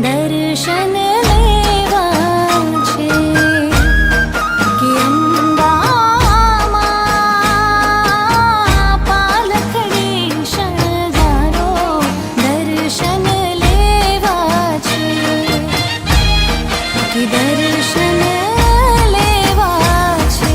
દર્શન લેવા છે કે અંબામાં પાલખડી શણગારો દર્શન લેવા છે કે દર્શન લેવા છે.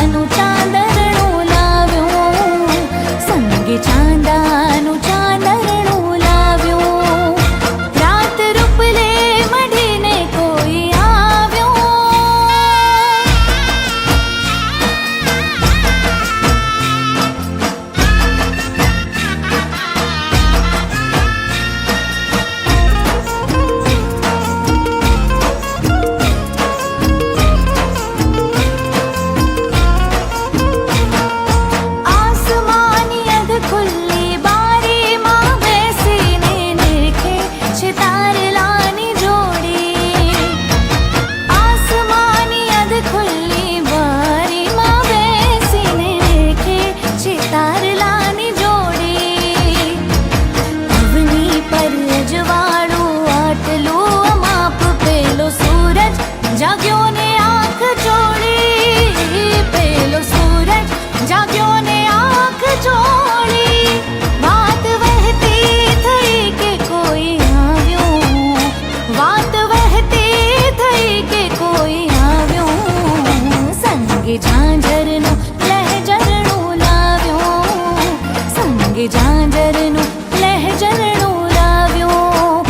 ચાંદાનું ચાંદરણું લાવ્યું, સંગે ચાંદાનું ચાંદરણું લાવ્યું. રાત રૂપલે મઢીને કોઈ આવ્યો. આસમાની અધ ખુલ્લી બારીમાં બેસીને નિરખે છે તારલાની જોડી. આસમાની અધ ખુલ્લી બારીમાં બેસીને નિરખે છે તારલાની જોડી. અવની પર અજવાળું આટલું અમાપ પેલો સૂરજ જાગ્યો ને આંખ ચોળી. પેલો સૂરજ જાગ્યો ને આંખ ચોળી. વાત વહેતી થઈ કે કોઈ આવ્યું, વાત વહેતી થઈ કે કોઈ આવ્યું. સંગે ઝાંઝરનું લહેજરણું લાવ્યું, સંગે ઝાંઝરનું લહેજરણું લાવ્યું.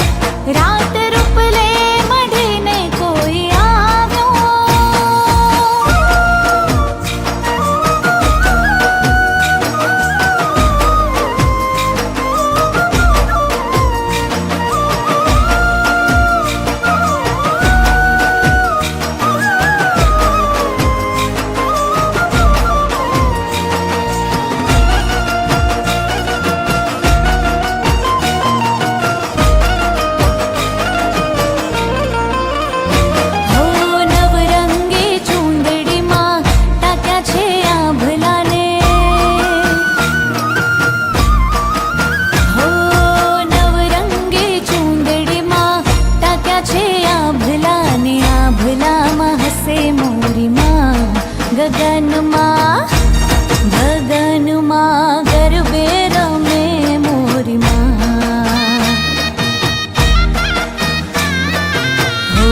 રાત રૂપલે મઢીને કોઈ આવ્યો. હો નવરંગી ચૂંદડીમાં ટાક્યા છે આભલાને. હો નવરંગી ચૂંદડીમાં ટાક્યા છે આભલાને. આભલામાં હસે મોરીમાં ગગનમાં, ગગનમાં ગરબે રમે મોરીમાં. હો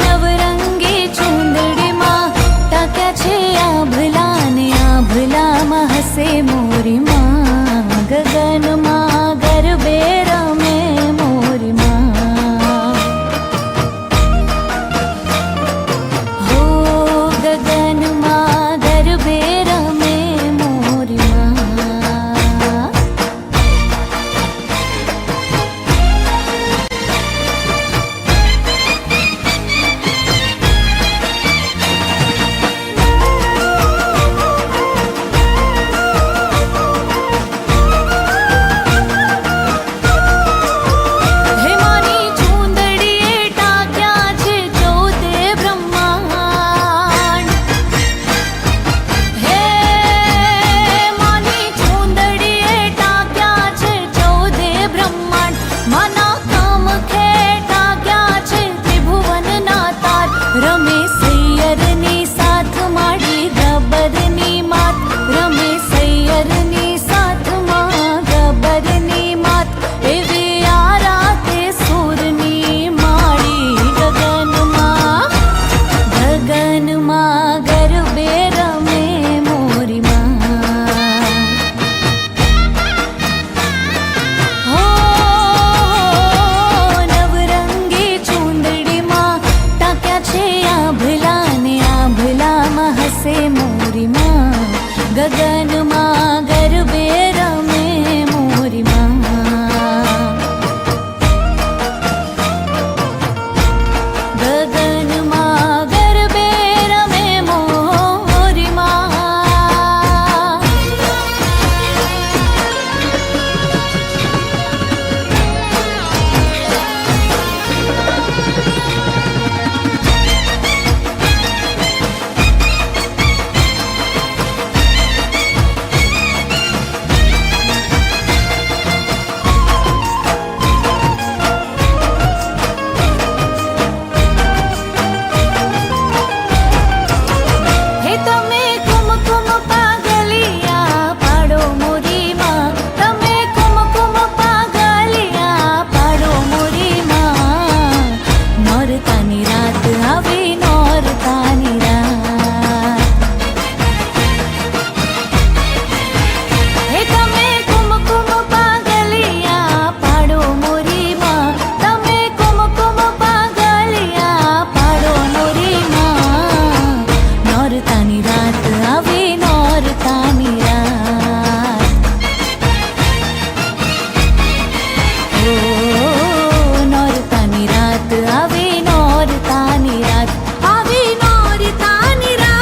નવરંગી ચૂંદડીમાં ટાક્યા છે આભલાને. આભલામાં હસે મોરીમાં, ગગનમાં ગરબે રમે મોરીમાં. હો ગગનમાં ગરબે રમે મોરીમાં. હેમાની ચૂંદડીએ ટાક્યા છે 14 બ્રહ્માંડ. હે માની ચૂંદડીએ ટાક્યા છે 14 બ્રહ્માંડ. માના કામખે ટાક્યા છે ત્રિભુવનના તાર. રમે સૈયરની સાથ માડી ગબ્બરની માત. રમે સૈયરની સાથમાં ગબ્બરની માત. એવી આ રાતે સૂરની માળી ગગનમાં, ગગનમાં ગરબે રમે મોરીમાં. હો નવરંગી ચૂંદડીમાં ટાક્યા છે આભલાને. આભલામાં હસે મોરીમાં, ગગનમાં ગરબે રમે મોરીમાં. ગગનમાં ગરબે રમે મોરીમાં. નોરતાની રાત આવે નોરતાની રાત ઓ નોરતાની રાત આવે નોરતાની રાત આવે નોરતાની રાત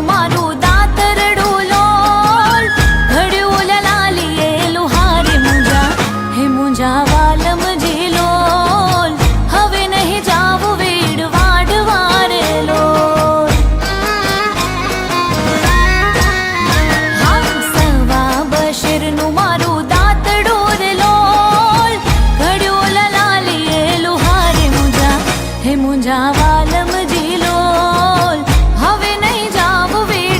બશીરનું મારું દાતરડું લોલ ઘડ્યું લલાલીએલું હારે મુંજા હે મુંજા વાલમજી લોલ હવે નહીં જાવું વેડ વાડવારે લોલ હા સવા બશીરનું મારું દાતડું રે લોલ ઘડ્યું લલાલીએલું હારે મુંજા હે મુંજા વાલમજી લોલ હવે નહીં જાવું વેડ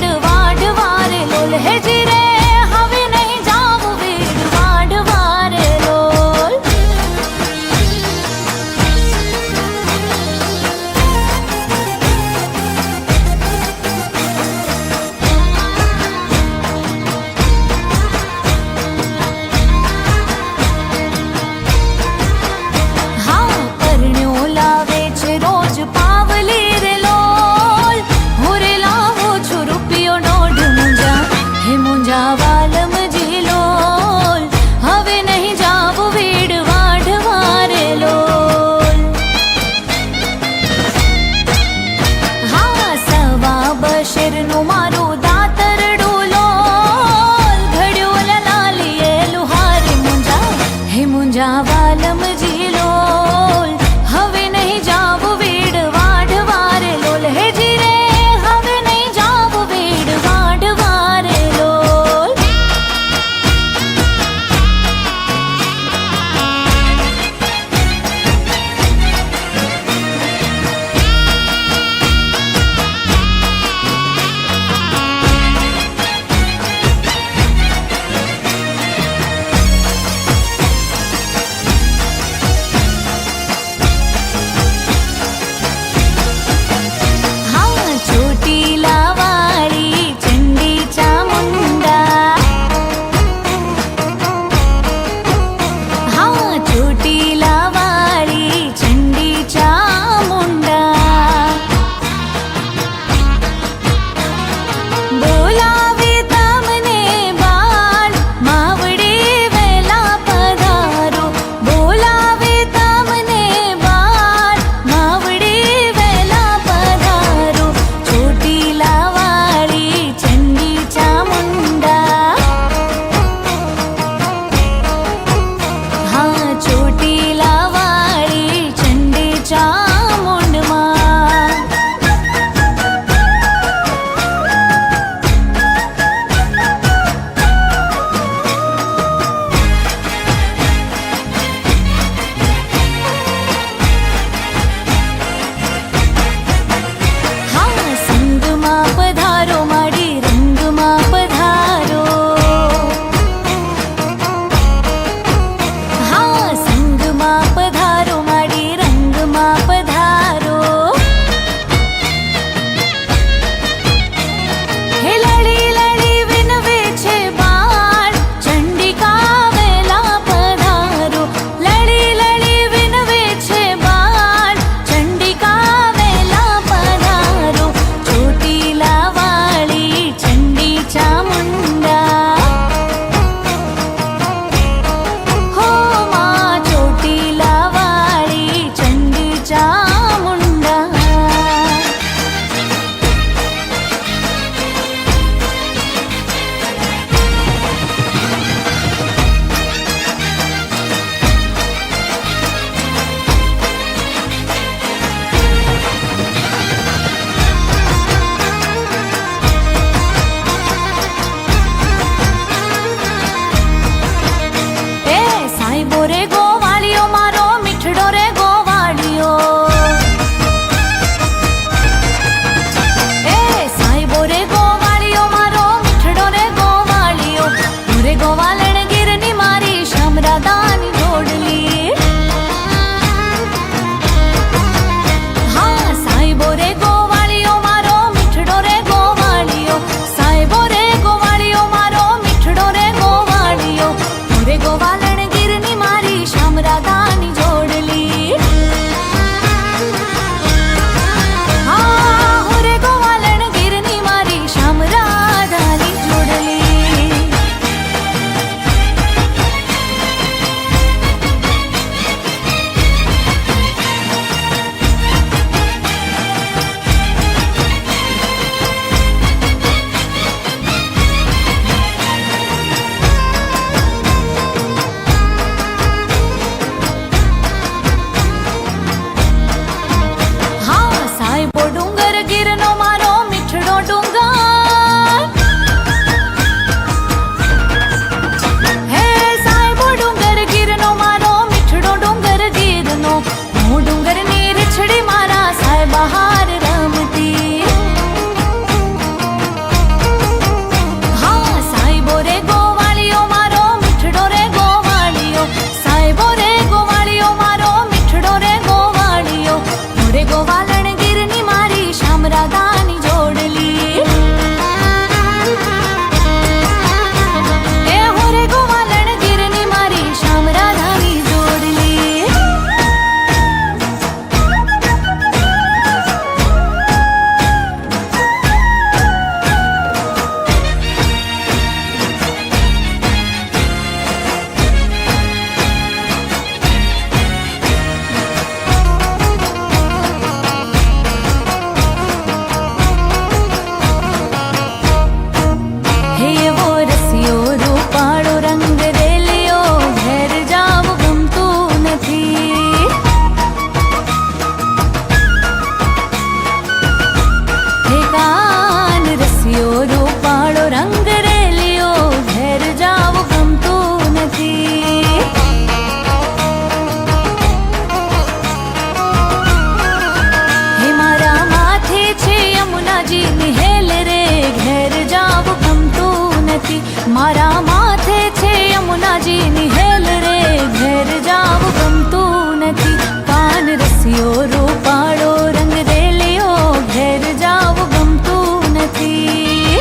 નથી મારા માથે છે યમુનાજીની હેલ રે ઘેર જાવ ગમતું નથી કાન રસિયો રૂપાળો રંગ રેલિયો ઘેર જાવ ગમતું નથી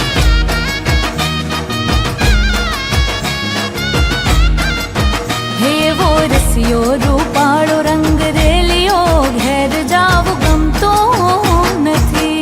હેવો રસિયો રૂપાળો રંગ રેલિયો ઘેર જાવ ગમતો નથી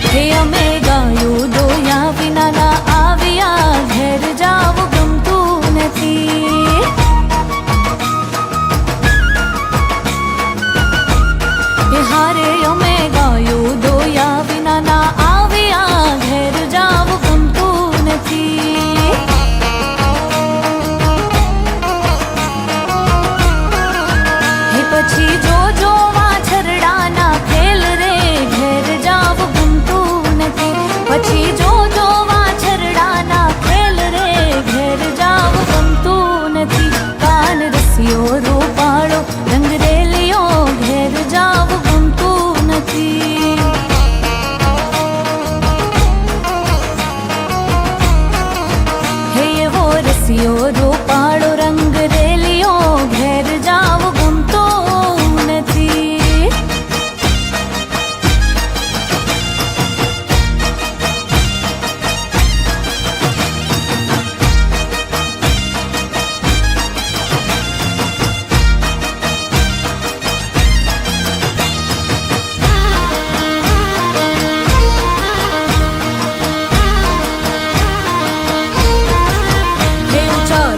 હે અમે ગાયું દોયા વિના ના આવ્યા ઘેર જાવ ગમતું નથી હે હારે અમે ગાયું દોયા વિના ના આવ્યા ઘેર જાવ ગમતું નથી હે પછી જો જો વાછરડાના ખેલ રે ઘેર જાવ પછી જો જો વાછરડાના ખેલ રે ઘેર જાવ ગમતું નથી કાન રસિયો રૂપાળો રંગ રેલિયો ઘેર જાવ ગમતું નથી હે એવો રસિયો રૂપાળો રંગ રેલિયો ઘેર જાવ ગમતો નથી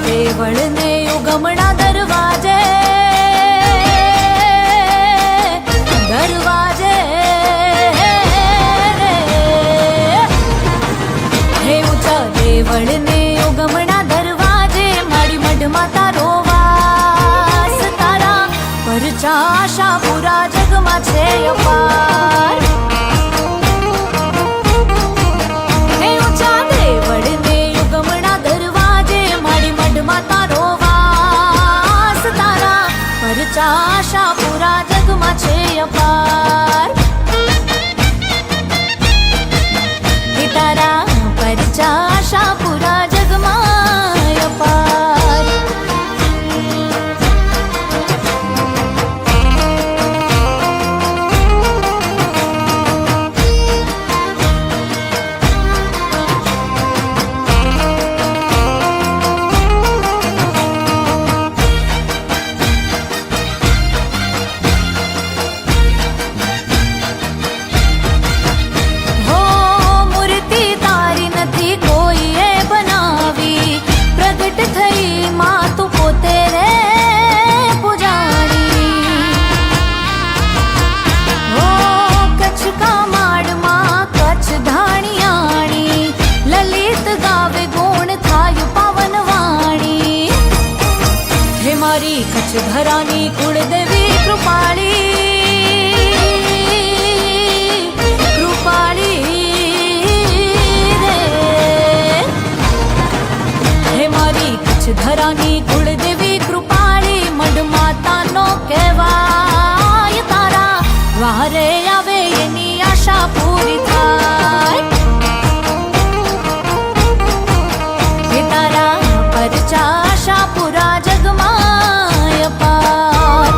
દેવળને ઉગમણા દરવાજે દરવાજે હે ઊંચા દેવળને ઉગમણા દરવાજે મારી મઢમાં તારો વાસ તારા પરચા આશા પૂરા જગમાં છે અપાર હે ઊંચા દેવળને ઉગમણા દરવાજે મારી મઢમાં તારો વાસ તારા પરચા આશા પૂરા જગમાં છે અપાર હે તારા પરચા આશા પૂરા જગમાં અપાર હો મૂર્તિ તારી નથી કોઈએ બનાવી પ્રગટ થઈ માં તું પોતે રે પૂજાણી હો કચ્છ કામાડમાં કચ્છ ધાણિયાણી લલિત ગાવે ગુણ થાય પાવન વાણી હે મારી કચ્છ ધરાની કુળદેવી કૃપાળી રે હે મારી કચ્છ ધરાની કુળદેવી કૃપાળી મઢ માતાનો કહેવાય તારા વારે આવે એની આશા પૂરી થાય હે તારા પરચા આશા પૂરા જગમાં અપાર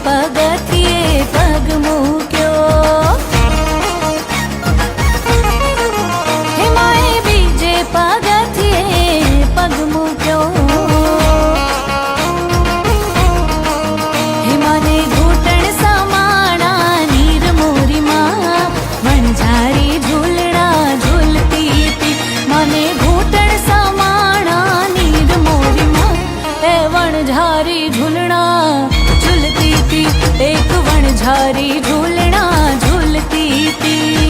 પગથિયે પગ મૂક્યો, હે માએ બીજે પગથિયે પગ મૂક્યો, હે માને ઘૂંટણ સમાણા નીર મોરીમાં વણઝારી ઝૂલણા ઝૂલતી હતી, મને ઘૂંટણ સમાણા નીર મોરીમાં એ વણઝારી ઝૂલણા ઝૂલતી હતી, એક વણઝારી ઝૂલણા ઝૂલતી હતી,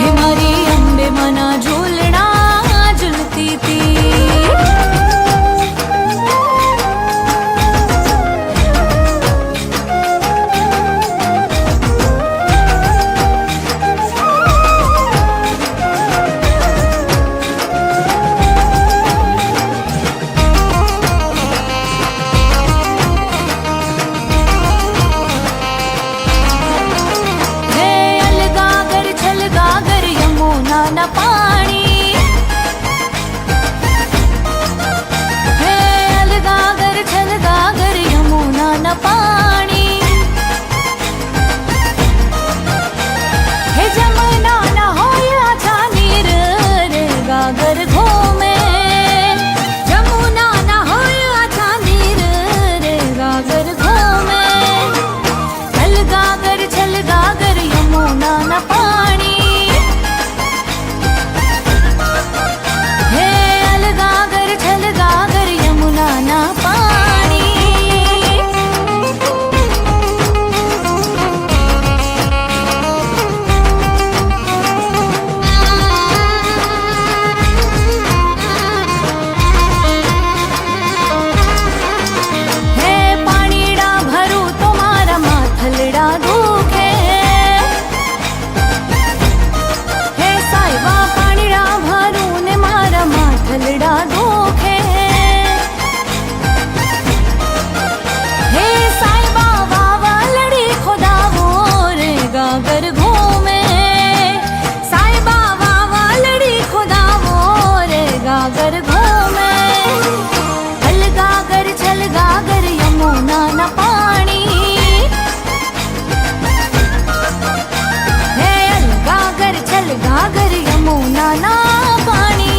હે મારી અંબે મના ઝૂલણા ઝૂલતી હતી. ના પાણી, હે અલગાગર છલગાગર યમુના ના પાણી, હે જમના ના હોય આછા નીર રે ગાગર ઘૂમે, જમુના ના હોય આછા નીર રે ગાગર ઘૂમે, અલગાગર છલગાગર યમુના ના પાણી, છલગાગર યમુના ના પાણી. હે પાણીડા ભરું તો મારા માથલડા દુખે, હે સાહેબા પાણીડા ભરું ને મારા માથલડા દુખે, હે સાહેબા વાવલડી ખોદાવો રે ગાગર ઘૂમે, સાહેબા વાવલડી ખોદાવો રે ગાગર ઘૂમે, અલગાગર છલગાગર યમુના ના પાણી, હે અલગાગર છલગાગર યમુના ના પાણી.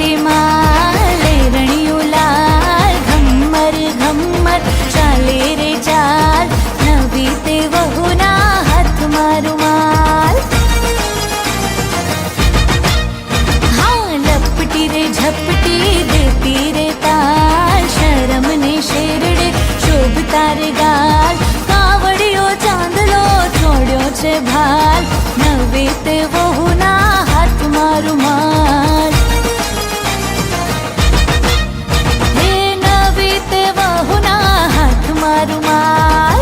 રે માલે રણિયું લાલ ઘમ્મર ઘમ્મર ચાલે રે ચાલ, નવી તે વહુના હાથમાં રૂમાલ, હા લપટી રે ઝપટી દેતી રે તાલ, શરમ ને શેરડે શોભતા રે ગાલ, કાવડિયો ચાંદલો છોડ્યો છે ભાલ, નવી તે વહુના હાથમાં રૂમાલ, વહુના હાથમાં રૂમાલ.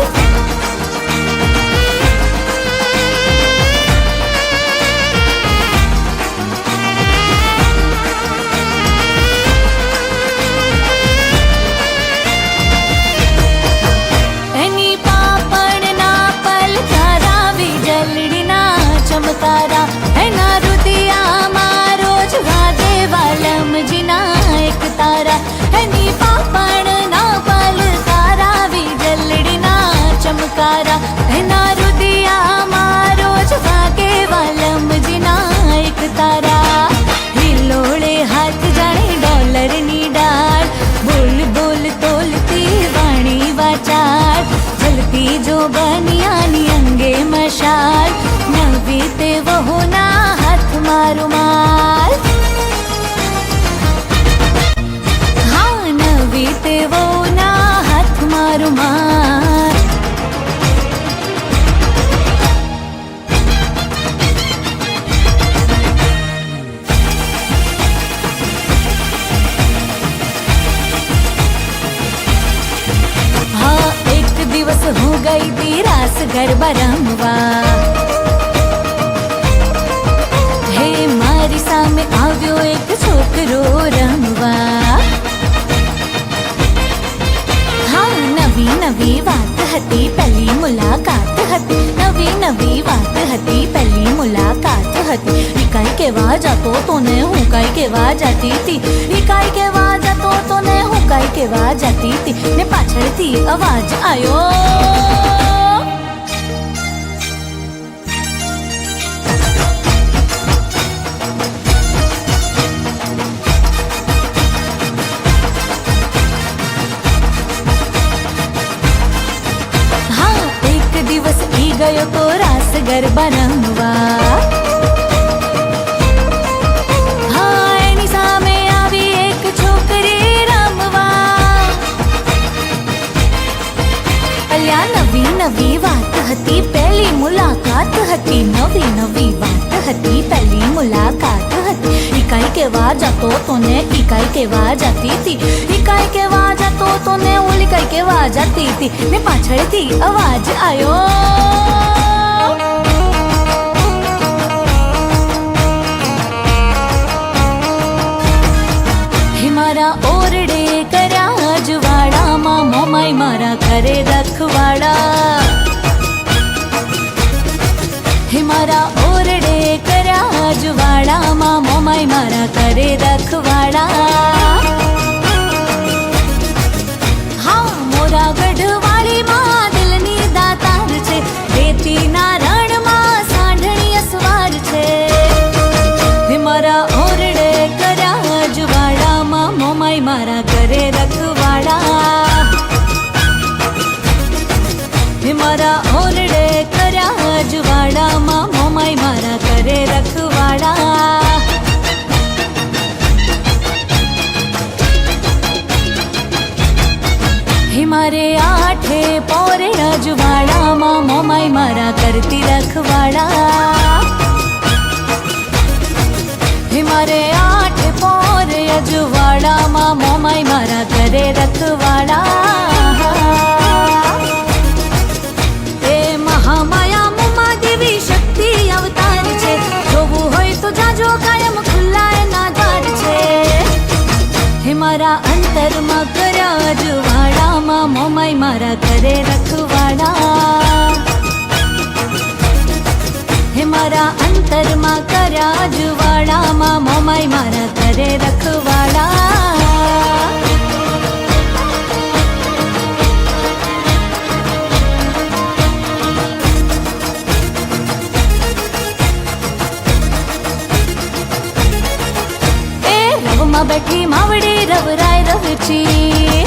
એની પાપણના પલકારા વીજળીના ચમકારા, એના રુદિયામાં રોજ વાગે વાલમજીના એક તારા, એની પાપણના પલકારા વીજળીના ચમકારા, એના રુદિયામાં રોજ વાગે વાલમજીના એક તારા, હિલોળે હાથ જાણે ડોલરની ડાળ, બોલ બોલ તોલતી વાણી વાચાળ, જલતી જો બનિયાની અંગે મશાલ, નવી તે વહુના હાથમાં રૂમાલ, હા નવી તે વહુના હાથમાં રૂમાલ. હું ગઈ તી રાસ ગરબા રમવા, આશરો રમવા. હા, નવી નવી વાત હતી, પહેલી મુલાકાત હતી. નવી નવી વાત હતી, પહેલી મુલાકાત હતી. ઈ કાંઈ કેવા જતો તો ને હું કાંઈ કેવા જતી હતી. ઈ કાંઈ કેવા જતો તો ને હું કાંઈ કેવા જતી હતી. ને પાછળથી અવાજ આવ્યો, ગયો તો રાસ ગરબા રમવા. હા, એની સામે આવી એક છોકરી રમવા. અલ્યા નવી નવી વાત હતી, પહેલી મુલાકાત હતી. નવી નવી વાત હતી, પહેલી મુલાકાત હતી. ઈ કાંઈ કેવા જતો તો ને ઈ કાંઈ કેવા જતી હતી. ઈ કાંઈ કેવા જતો તો ને ઓલી કાંઈ કેવા જતી હતી. ને પાછળથી અવાજ આવ્યો, મારા ઓરડે કર્યા અજવાળામાં મોમાઈ મારા ઘરે રખવાડા. હે મારા ઓરડે કર્યા અજવાળામાં મોમાઈ મારા ઘરે રખવાડા. હા, મોરા ગઢવાળી માં દિલની દાતાર છે. રેતીના રણમાં સાંઢણી અસવાર છે. હે મારા ઓરડે કર્યા અજવાળામાં મોમાઈ મારા ઘરે રખવાડા. હે મારા ઓરડે કર્યા અજવાળામાં મોમાઈ મારા ઘરે રખવાડા. હે મારે આઠે પોરે અજવાળામાં મોમાઈ મારા કરતી રખવાડા. હે મારે આઠે પોરે અજવાળામાં મોમાઈ મારા ઘરે રખવાડા. એ મહામાયા મુમા દેવી શક્તિ અવતાર છે. જોવું હોય તો જાજો કાયમ ખુલ્લા એના દ્વાર છે. હે મારા અંતરમાં કર્યા અજવાળામાં મોમાઈ મારા ઘરે રખવાડા. હે મારા અંતરમાં કર્યા અજવાળામાં મોમાઈ મારા ઘરે રખવાડા. એ રવમાં બેઠી માવડી રવરાય રવચી.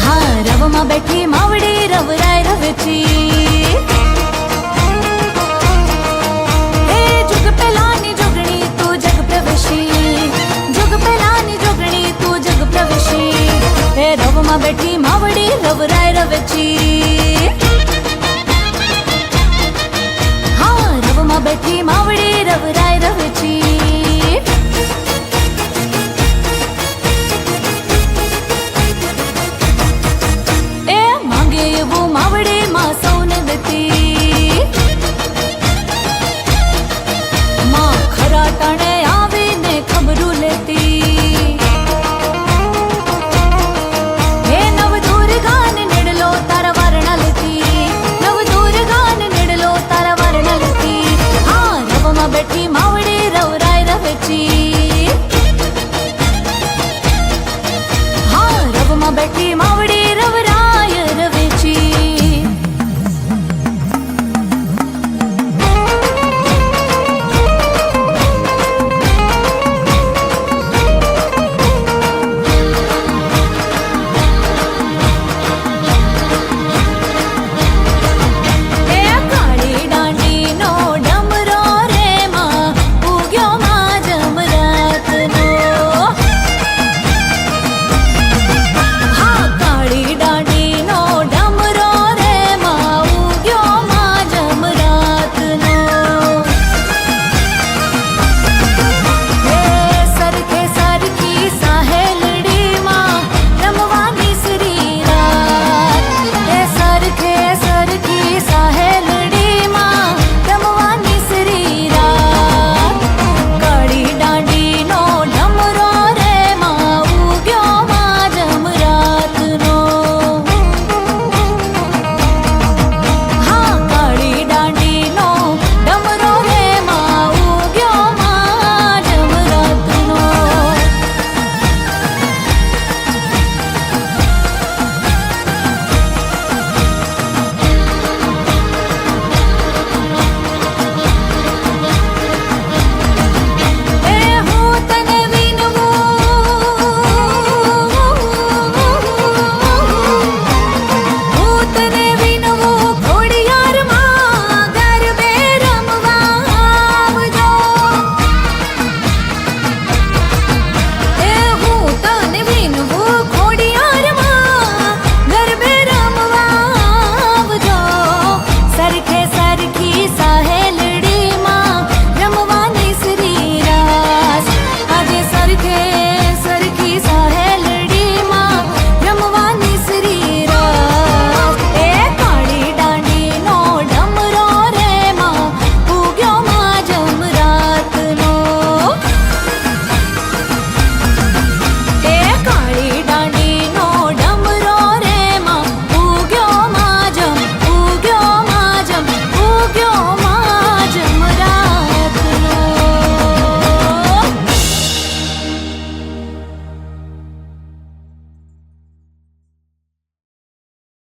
હા, રવમાં બેઠી માવડી રવરાય રવચી. એ જુગ પહેલાની જોગણી તું જગ પ્રવેશી. જુગ પહેલાની જોગણી તું જગ પ્રવેશી. એ રવમાં બેઠી માવડી રવરાય રવચી. હા, રવમાં બેઠી માવડી રવરાય રવચી. એ માંગે એવું માવડી માં સૌને દેતી. માં ખરા ટાણે